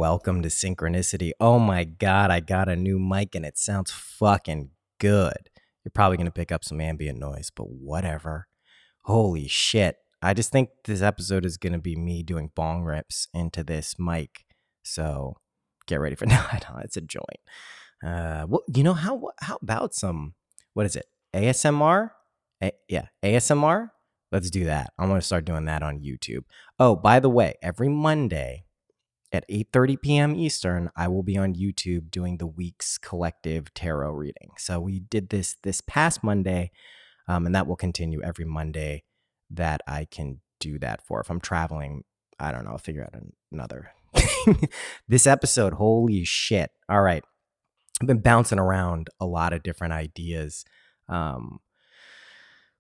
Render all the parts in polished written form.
welcome to Synchronicity. Oh my God, I got a new mic and it sounds fucking good. You're probably going to pick up some ambient noise, but whatever. Holy shit. I just think this episode is going to be me doing bong rips into this mic. So get ready for that. It's a joint. How about some, what is it? ASMR? ASMR? Let's do that. I'm going to start doing that on YouTube. Oh, by the way, every Monday at 8:30 p.m. Eastern, I will be on YouTube doing the week's collective tarot reading. So we did this past Monday, and that will continue every Monday that I can do that for. If I'm traveling, I don't know, I'll figure out another thing. This episode, holy shit. All right. I've been bouncing around a lot of different ideas over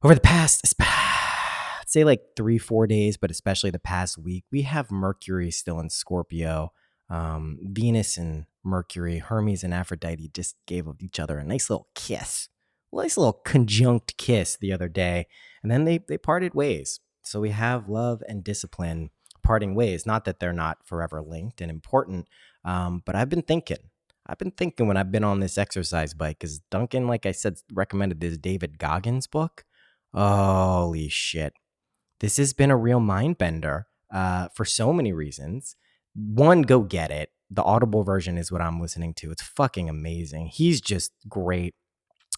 the past, I'd say like 3-4 days, but especially the past week. We have Mercury still in Scorpio. Venus and Mercury, Hermes and Aphrodite just gave each other a nice little kiss, a nice little conjunct kiss the other day. And then they parted ways. So we have love and discipline parting ways. Not that they're not forever linked and important, but I've been thinking when I've been on this exercise bike, because Duncan, like I said, recommended this David Goggins book. Holy shit. This has been a real mind bender for so many reasons. One, go get it. The Audible version is what I'm listening to. It's fucking amazing. He's just great.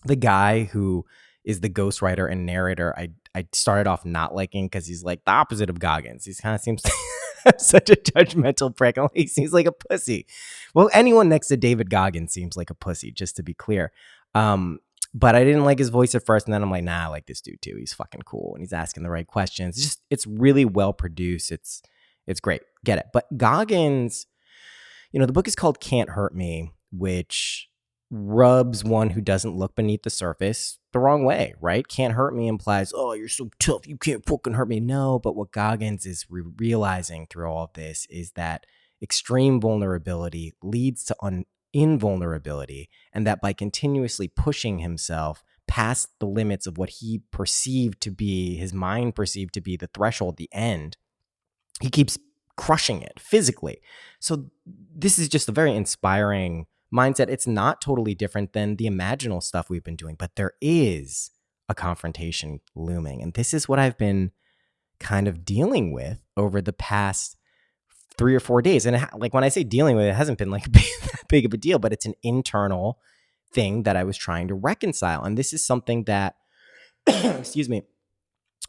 The guy who is the ghostwriter and narrator, I started off not liking because he's like the opposite of Goggins. He kind of seems such a judgmental prick. He seems like a pussy. Well, anyone next to David Goggins seems like a pussy, just to be clear. But I didn't like his voice at first, and then I'm like, nah, I like this dude too. He's fucking cool, and he's asking the right questions. It's really well produced. It's great. Get it. But Goggins, the book is called Can't Hurt Me, which rubs one who doesn't look beneath the surface the wrong way, right? Can't hurt me implies, oh, you're so tough, you can't fucking hurt me. No, but what Goggins is realizing through all of this is that extreme vulnerability leads to invulnerability, and that by continuously pushing himself past the limits of what he perceived to be, his mind perceived to be the threshold, the end, he keeps crushing it physically. So this is just a very inspiring mindset. It's not totally different than the imaginal stuff we've been doing, but there is a confrontation looming. And this is what I've been kind of dealing with over the past 3 or 4 days. And like when I say dealing with it, hasn't been like that big of a deal, but it's an internal thing that I was trying to reconcile. And this is something that, excuse me,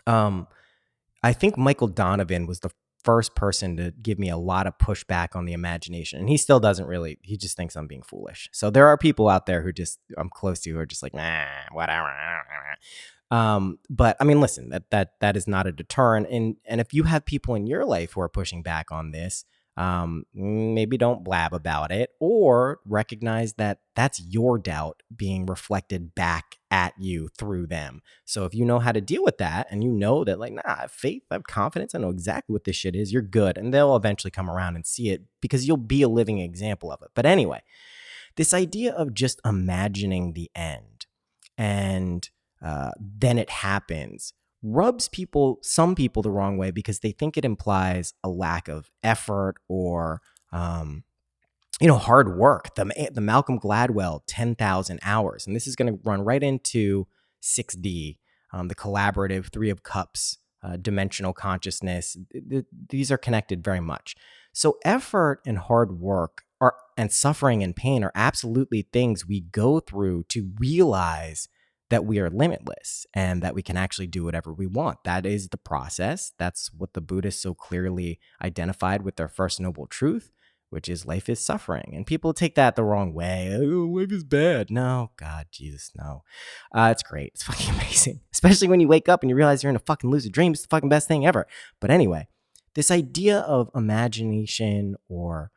I think Michael Donovan was the first person to give me a lot of pushback on the imagination. And he still doesn't really, he just thinks I'm being foolish. So there are people out there who I'm close to who are just like, nah, whatever. But I mean, listen, that is not a deterrent. And if you have people in your life who are pushing back on this, maybe don't blab about it, or recognize that that's your doubt being reflected back at you through them. So if you know how to deal with that, and you know that like, nah, I have faith, I have confidence, I know exactly what this shit is, you're good. And they'll eventually come around and see it because you'll be a living example of it. But anyway, this idea of just imagining the end and then it happens rubs some people the wrong way, because they think it implies a lack of effort or hard work. The Malcolm Gladwell 10,000 hours, and this is going to run right into 6D, the collaborative 3 of Cups, dimensional consciousness. These are connected very much. So effort and hard work and suffering and pain are absolutely things we go through to realize that we are limitless and that we can actually do whatever we want. That is the process. That's what the Buddhists so clearly identified with their first noble truth, which is life is suffering. And people take that the wrong way. Oh, life is bad. No, God, Jesus, no. It's great. It's fucking amazing. Especially when you wake up and you realize you're in a fucking lucid dream. It's the fucking best thing ever. But anyway, this idea of imagination or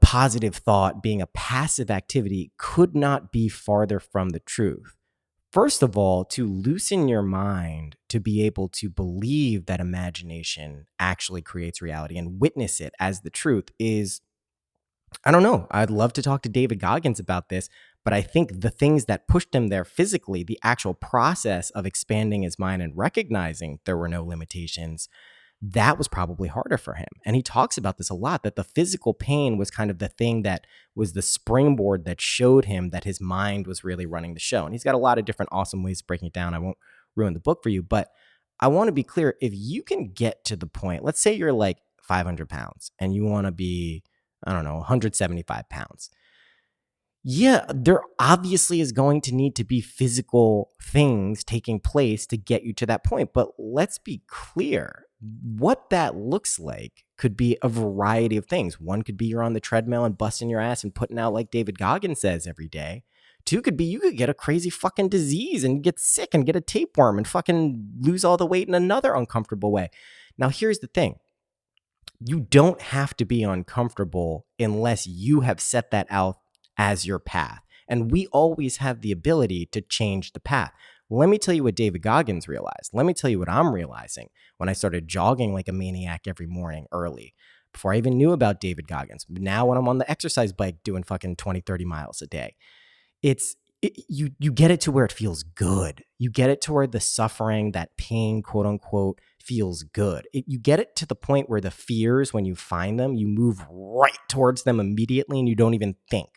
positive thought being a passive activity could not be farther from the truth. First of all, to loosen your mind to be able to believe that imagination actually creates reality and witness it as the truth is, I don't know. I'd love to talk to David Goggins about this, but I think the things that pushed him there physically, the actual process of expanding his mind and recognizing there were no limitations, that was probably harder for him. And he talks about this a lot, that the physical pain was kind of the thing that was the springboard that showed him that his mind was really running the show. And he's got a lot of different awesome ways of breaking it down. I won't ruin the book for you, but I want to be clear. If you can get to the point, let's say you're like 500 pounds and you want to be, I don't know, 175 pounds. Yeah, there obviously is going to need to be physical things taking place to get you to that point. But let's be clear, what that looks like could be a variety of things. One could be you're on the treadmill and busting your ass and putting out like David Goggins says every day. Two could be you could get a crazy fucking disease and get sick and get a tapeworm and fucking lose all the weight in another uncomfortable way. Now, here's the thing. You don't have to be uncomfortable unless you have set that out as your path. And we always have the ability to change the path. Let me tell you what David Goggins realized. Let me tell you what I'm realizing when I started jogging like a maniac every morning early, before I even knew about David Goggins. Now when I'm on the exercise bike doing fucking 20, 30 miles a day, you get it to where it feels good. You get it to where the suffering, that pain, quote unquote, feels good. You get it to the point where the fears, when you find them, you move right towards them immediately and you don't even think.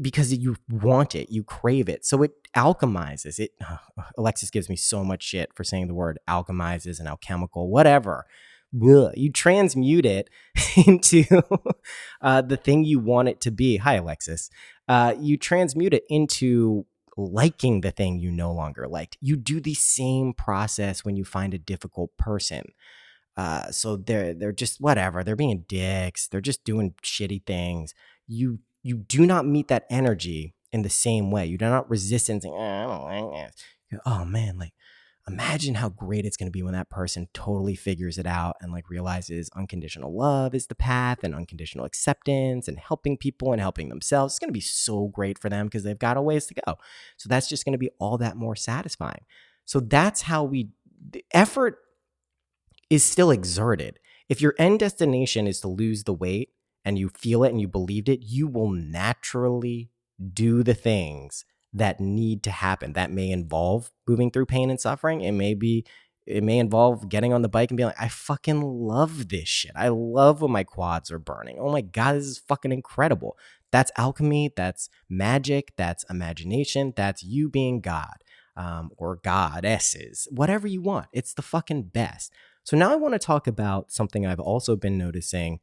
Because you want it, you crave it. So it alchemizes it. Alexis gives me so much shit for saying the word alchemizes and alchemical, whatever. You transmute it into the thing you want it to be. Hi, Alexis. You transmute it into liking the thing you no longer liked. You do the same process when you find a difficult person. So they're just whatever. They're being dicks. They're just doing shitty things. You do not meet that energy in the same way. You do not resist and say, I don't like this. Oh man, like imagine how great it's going to be when that person totally figures it out and like realizes unconditional love is the path and unconditional acceptance and helping people and helping themselves. It's going to be so great for them because they've got a ways to go. So that's just going to be all that more satisfying. So that's how the effort is still exerted. If your end destination is to lose the weight, and you feel it and you believed it, you will naturally do the things that need to happen. That may involve moving through pain and suffering. It may involve getting on the bike and being like, I fucking love this shit. I love when my quads are burning. Oh my God, this is fucking incredible. That's alchemy. That's magic. That's imagination. That's you being God, or goddesses, whatever you want. It's the fucking best. So now I want to talk about something I've also been noticing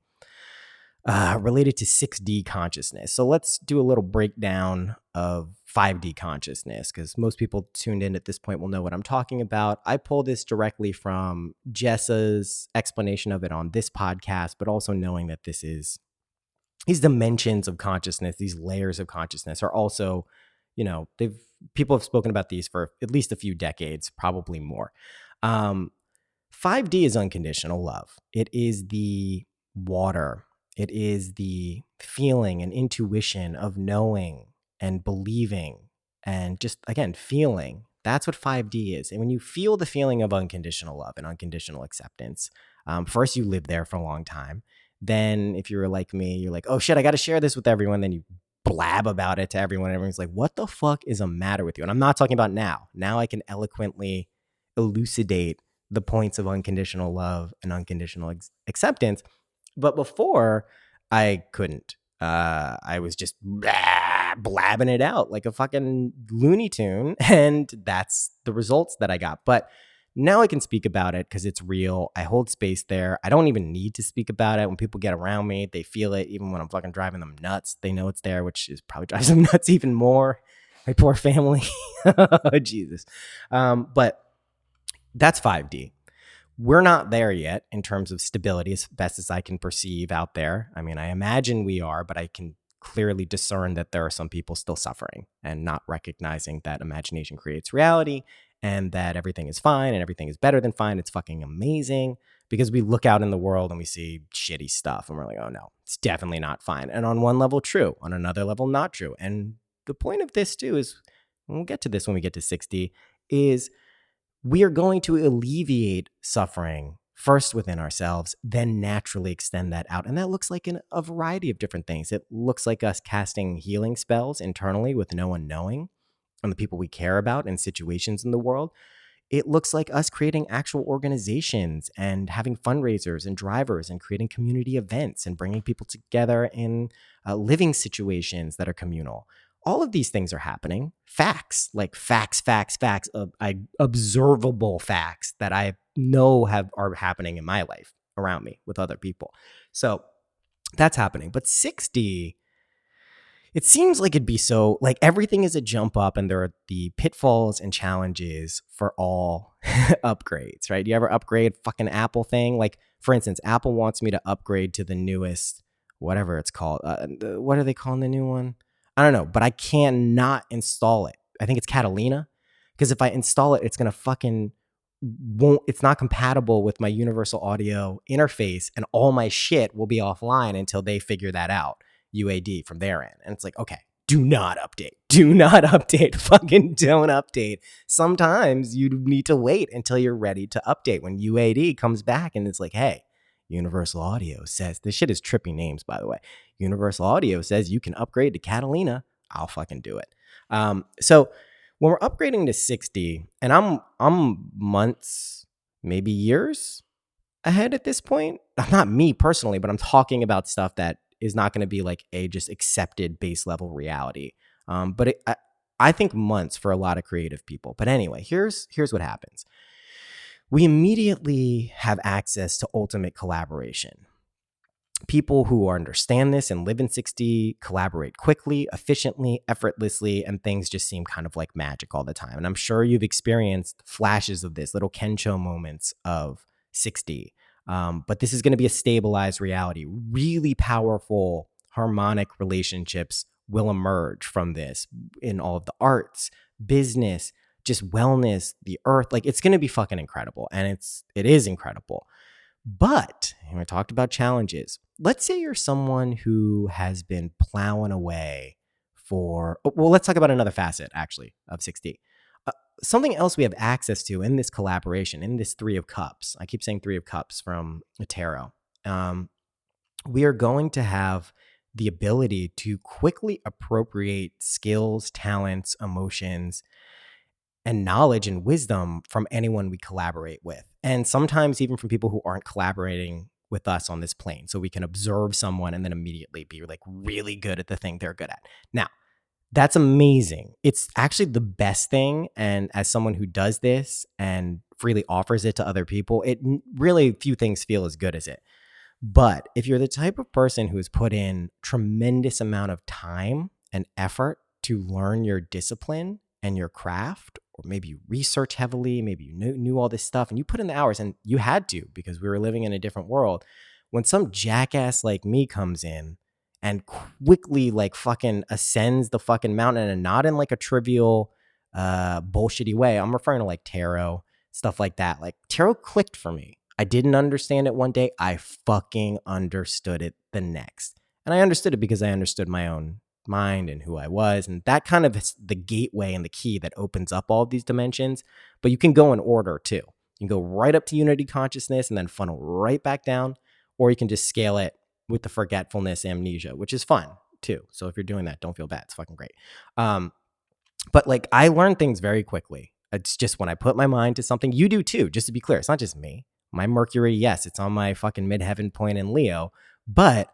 related to 6D consciousness. So let's do a little breakdown of 5D consciousness, because most people tuned in at this point will know what I'm talking about. I pull this directly from Jessa's explanation of it on this podcast, but also knowing that these dimensions of consciousness, these layers of consciousness are also, people have spoken about these for at least a few decades, probably more. 5D is unconditional love. It is the water. It is the feeling and intuition of knowing and believing and just, again, feeling. That's what 5D is. And when you feel the feeling of unconditional love and unconditional acceptance, first you live there for a long time. Then if you're like me, you're like, oh shit, I got to share this with everyone. Then you blab about it to everyone. Everyone's like, what the fuck is the matter with you? And I'm not talking about now. Now I can eloquently elucidate the points of unconditional love and unconditional acceptance. But before, I couldn't. I was just blabbing it out like a fucking Looney Tune, and that's the results that I got. But now I can speak about it because it's real. I hold space there. I don't even need to speak about it. When people get around me, they feel it. Even when I'm fucking driving them nuts, they know it's there, which is probably drives them nuts even more. My poor family. Jesus. But that's 5D. We're not there yet in terms of stability, as best as I can perceive out there. I mean, I imagine we are, but I can clearly discern that there are some people still suffering and not recognizing that imagination creates reality and that everything is fine and everything is better than fine. It's fucking amazing, because we look out in the world and we see shitty stuff and we're like, oh no, it's definitely not fine. And on one level, true. On another level, not true. And the point of this too is, and we'll get to this when we get to 6D, is we are going to alleviate suffering first within ourselves, then naturally extend that out. And that looks like in a variety of different things. It looks like us casting healing spells internally with no one knowing on the people we care about and situations in the world. It looks like us creating actual organizations and having fundraisers and drivers and creating community events and bringing people together in living situations that are communal. All of these things are happening. Facts, like facts, observable facts that I know are happening in my life around me with other people. So that's happening. But 60, it seems like it'd be so, like, everything is a jump up and there are the pitfalls and challenges for all upgrades, right? You ever upgrade fucking Apple thing? Like, for instance, Apple wants me to upgrade to the newest, whatever it's called. What are they calling the new one? I don't know, but I cannot install it. I think it's Catalina. Because if I install it, it's going to fucking it's not compatible with my universal audio interface, and all my shit will be offline until they figure that out. UAD from their end. And it's like, okay, do not update. Do not update. Fucking don't update. Sometimes you need to wait until you're ready to update. When UAD comes back and it's like, hey, Universal Audio says, this shit is trippy names, by the way. Universal Audio says you can upgrade to Catalina. I'll fucking do it. So when we're upgrading to 60, and I'm months, maybe years ahead at this point. Not me personally, but I'm talking about stuff that is not going to be like a just accepted base level reality. I think months for a lot of creative people. But anyway, here's what happens. We immediately have access to ultimate collaboration. People who understand this and live in 60 collaborate quickly, efficiently, effortlessly, and things just seem kind of like magic all the time. And I'm sure you've experienced flashes of this, little Kencho moments of 60. But this is going to be a stabilized reality. Really powerful harmonic relationships will emerge from this in all of the arts, business, just wellness, the earth. Like, it's going to be fucking incredible. And it is incredible. But we talked about challenges. Let's say you're someone who has been plowing away let's talk about another facet, actually, of 60. Something else we have access to in this collaboration, in this 3 of Cups. I keep saying 3 of Cups from the tarot. We are going to have the ability to quickly appropriate skills, talents, emotions, and knowledge and wisdom from anyone we collaborate with. And sometimes even from people who aren't collaborating with us on this plane. So we can observe someone and then immediately be like really good at the thing they're good at. Now, that's amazing. It's actually the best thing. And as someone who does this and freely offers it to other people, it really few things feel as good as it. But if you're the type of person who has put in tremendous amount of time and effort to learn your discipline and your craft, or maybe you research heavily, maybe you knew all this stuff and you put in the hours, and you had to because we were living in a different world. When some jackass like me comes in and quickly like fucking ascends the fucking mountain, and not in like a trivial bullshitty way. I'm referring to like tarot, stuff like that. Like, tarot clicked for me. I didn't understand it one day. I fucking understood it the next. And I understood it because I understood my own mind and who I was. And that kind of is the gateway and the key that opens up all of these dimensions. But you can go in order too. You can go right up to unity consciousness and then funnel right back down. Or you can just scale it with the forgetfulness amnesia, which is fun too. So if you're doing that, don't feel bad. It's fucking great. But like, I learn things very quickly. It's just when I put my mind to something, you do too, just to be clear. It's not just me. My Mercury, yes, it's on my fucking midheaven point in Leo, but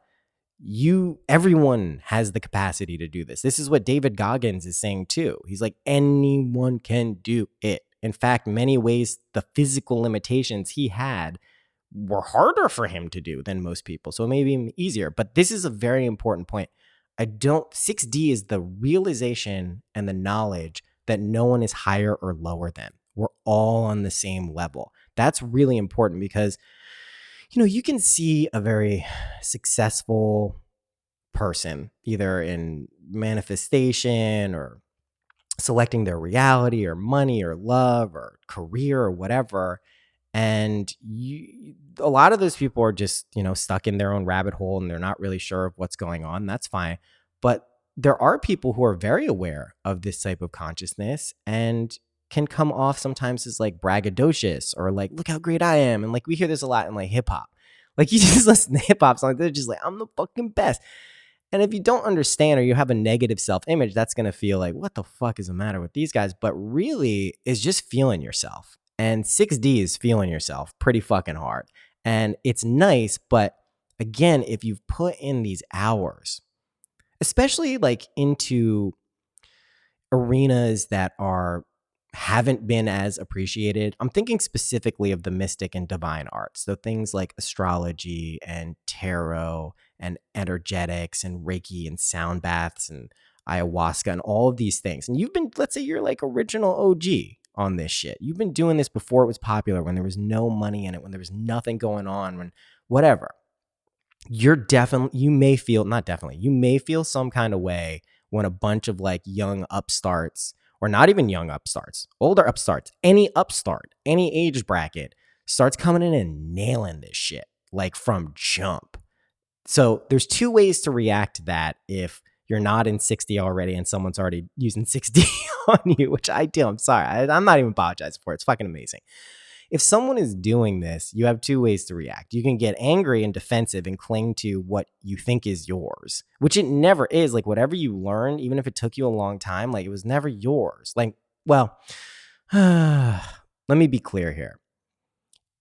everyone has the capacity to do this. This is what David Goggins is saying too. He's like, anyone can do it. In fact, many ways, the physical limitations he had were harder for him to do than most people. So maybe easier, but this is a very important point. 6D is the realization and the knowledge that no one is higher or lower than. We're all on the same level. That's really important because, you can see a very successful person either in manifestation or selecting their reality or money or love or career or whatever. And a lot of those people are just, stuck in their own rabbit hole and they're not really sure of what's going on. That's fine. But there are people who are very aware of this type of consciousness and can come off sometimes as like braggadocious or like, look how great I am. And like, we hear this a lot in like hip hop. Like, you just listen to hip hop songs, they're just like, I'm the fucking best. And if you don't understand or you have a negative self-image, that's going to feel like, what the fuck is the matter with these guys? But really, it's just feeling yourself. And 6D is feeling yourself pretty fucking hard. And it's nice, but again, if you've put in these hours, especially like into arenas that haven't been as appreciated. I'm thinking specifically of the mystic and divine arts. So things like astrology and tarot and energetics and Reiki and sound baths and ayahuasca and all of these things. And you've been, let's say you're like original OG on this shit. You've been doing this before it was popular, when there was no money in it, when there was nothing going on, when whatever. You may feel some kind of way when a bunch of like young upstarts, or not even young upstarts, older upstarts, any upstart, any age bracket starts coming in and nailing this shit like from jump. So there's two ways to react to that if you're not in 60 already and someone's already using 60 on you, which I do. I'm sorry. I'm not even apologizing for it. It's fucking amazing. If someone is doing this, you have two ways to react. You can get angry and defensive and cling to what you think is yours, which it never is. Like whatever you learned, even if it took you a long time, like it was never yours. Like, well, let me be clear here.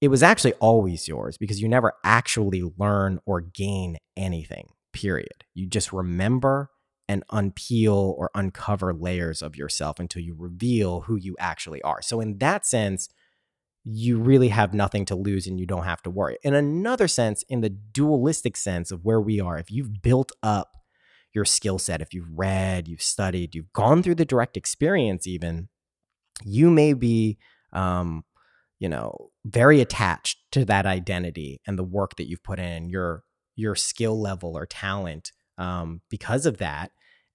It was actually always yours because you never actually learn or gain anything, period. You just remember and unpeel or uncover layers of yourself until you reveal who you actually are. So in that sense, you really have nothing to lose and you don't have to worry. In another sense, in the dualistic sense of where we are, if you've built up your skill set, if you've read, you've studied, you've gone through the direct experience even, you may be, very attached to that identity and the work that you've put in, your skill level or talent because of that.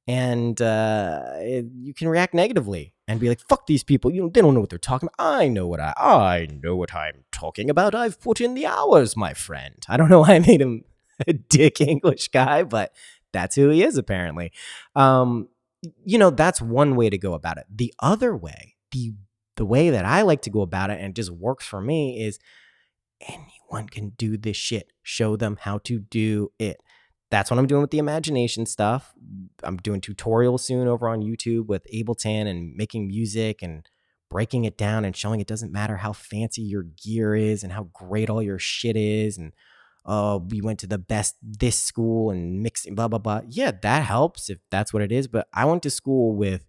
And you can react negatively and be like, "Fuck these people! They don't know what they're talking about. I know what I'm talking about. I've put in the hours, my friend." I don't know why I made him a dick English guy, but that's who he is apparently. That's one way to go about it. The other way, the way that I like to go about it, and it just works for me, is anyone can do this shit. Show them how to do it. That's what I'm doing with the imagination stuff. I'm doing tutorials soon over on YouTube with Ableton and making music and breaking it down and showing it doesn't matter how fancy your gear is and how great all your shit is. And we went to the best this school and mixing blah, blah, blah. Yeah, that helps if that's what it is. But I went to school with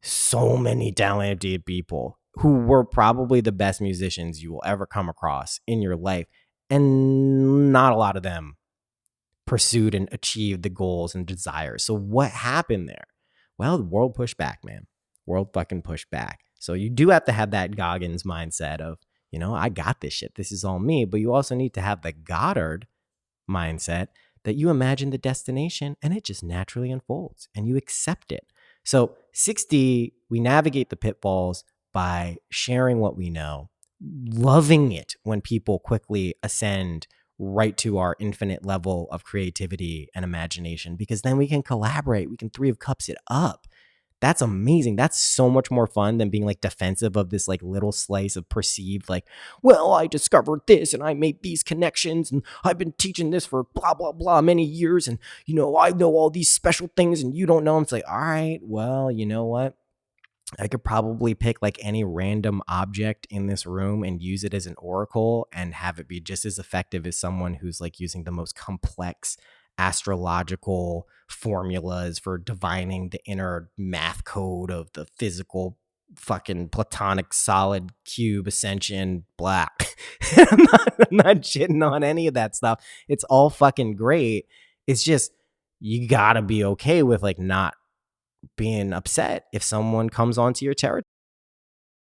so many talented people who were probably the best musicians you will ever come across in your life. And not a lot of them pursued and achieved the goals and desires. So what happened there? Well, the world pushed back, man. World fucking pushed back. So you do have to have that Goggins mindset of, I got this shit. This is all me. But you also need to have the Goddard mindset that you imagine the destination and it just naturally unfolds and you accept it. So 6D, we navigate the pitfalls by sharing what we know, loving it when people quickly ascend right to our infinite level of creativity and imagination, because then we can collaborate. We can Three of Cups it up. That's amazing. That's so much more fun than being like defensive of this like little slice of perceived like, well, I discovered this and I made these connections and I've been teaching this for blah, blah, blah many years. And, I know all these special things and you don't know. It's like, all right, well, you know what? I could probably pick like any random object in this room and use it as an oracle and have it be just as effective as someone who's like using the most complex astrological formulas for divining the inner math code of the physical fucking platonic solid cube ascension black. I'm not shitting on any of that stuff. It's all fucking great. It's just, you gotta be okay with like not being upset if someone comes onto your territory.